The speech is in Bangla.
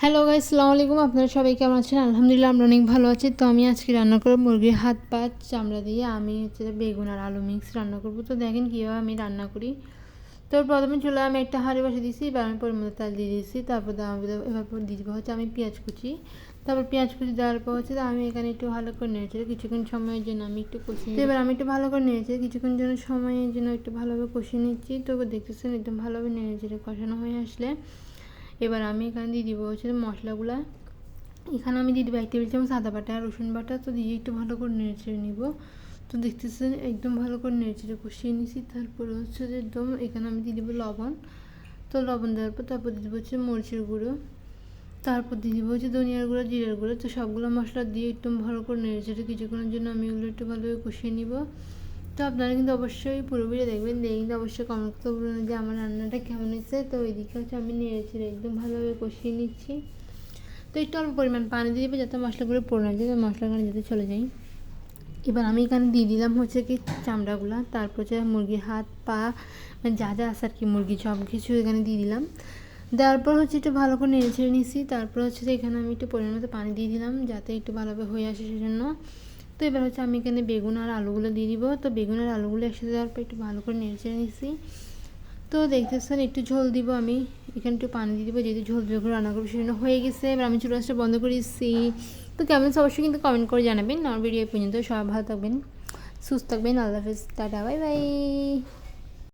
হ্যালো গাইস, আসসালামু আলাইকুম। আপনারা সবাই কেমন আছেন? আলহামদুলিল্লাহ আমরা অনেক ভালো আছি। তো আমি আজকে রান্না করব মুরগির হাত পা চামড়া দিয়ে আমি বেগুন আর আলু মিক্স রান্না করব। তো দেখেন কীভাবে আমি রান্না করি। তো প্রথমে চুলায় আমি একটা হাঁড়ি বসিয়ে দিয়েছি, এবার আমি পরিমাণ তেল দিয়ে দিয়েছি। তারপর এবার দিয়ে দিব আমি পেঁয়াজ কুচি। তারপর পেঁয়াজ কুচি দেওয়ার পর আমি এখানে একটু ভালো করে নেড়েছি কিছুক্ষণ সময়ের জন্য আমি একটু কষিয়ে। তো এবার আমি একটু ভালো করে নেড়েছি কিছুক্ষণ সময়ের জন্য একটু ভালোভাবে কষিয়ে নিচ্ছি। তো দেখতেছেন একদম ভালোভাবে নেড়েছি কষানো হয়ে আসলে এবার আমি এখানে দিয়ে দিব মশলাগুলো। এখানে আমি দিয়ে দেবো 1 টেবিল চামচ আদা বাটা আর রসুন বাটা। তো দিয়ে একটু ভালো করে নেড়ে নিব। তো দেখতেছেন একদম ভালো করে নেড়ে কষিয়ে নিয়েছি। তারপরে একদম এখানে আমি দিয়ে দেবো লবণ। তো লবণ দেওয়ার পর তারপর দিয়ে দেবো মরিচের গুঁড়ো। তারপর দিয়ে দেবো ধনিয়ার গুঁড়ো, জিরার গুঁড়ো। তো সবগুলো মশলা দিয়ে একদম ভালো করে নেড়ে কিছুক্ষণের জন্য আমি এগুলো একটু ভালোভাবে কষিয়ে নিব। তো আপনারা কিন্তু অবশ্যই পুরো ভিডিও দেখবেন, দেখে কিন্তু অবশ্যই কমেন্ট করতে বলবেন যে আমার রান্নাটা কেমন হয়েছে। তো ওইদিকে আমি নেড়ে একদম ভালোভাবে কষিয়ে নিচ্ছি। তো একটু অল্প পরিমাণ পানি দিয়ে দেবো যাতে মশলাগুলো পড়ে না যায়, মশলাগুলো যাতে চলে যায়। এবার আমি এখানে দিয়ে দিলাম কি চামড়াগুলো, তারপর মুরগির হাত পা মানে যা যা আছে আর কি মুরগি সব কিছু এখানে দিয়ে দিলাম। দেওয়ার পর একটু ভালো করে নেড়ে ছেড়ে নিচ্ছি। তারপর এখানে আমি একটু পরিমাণ মতো পানি দিয়ে দিলাম যাতে একটু ভালোভাবে হয়ে আসে সেজন্য। তো এবার আমি এখানে বেগুন আর আলুগুলো দিয়ে দিব। তো বেগুন আর আলুগুলো একসাথে দেওয়ার পর একটু ভালো করে নেড়ে ছেড়ে নিচ্ছি। তো দেখতেছেন একটু ঝোল দিব আমি এখানে, একটু পানি দিয়ে দিব যেহেতু ঝোল করে রান্না করবো সেজন্য হয়ে গেছে। এবার আমি চুলাটা বন্ধ করে দিচ্ছি। তো কেমন অবশ্যই কিন্তু কমেন্ট করে জানাবেন। আমার ভিডিও পর্যন্ত সবাই ভালো থাকবেন, সুস্থ থাকবেন। আল্লাহ হাফেজ, টাটা, বাই বাই।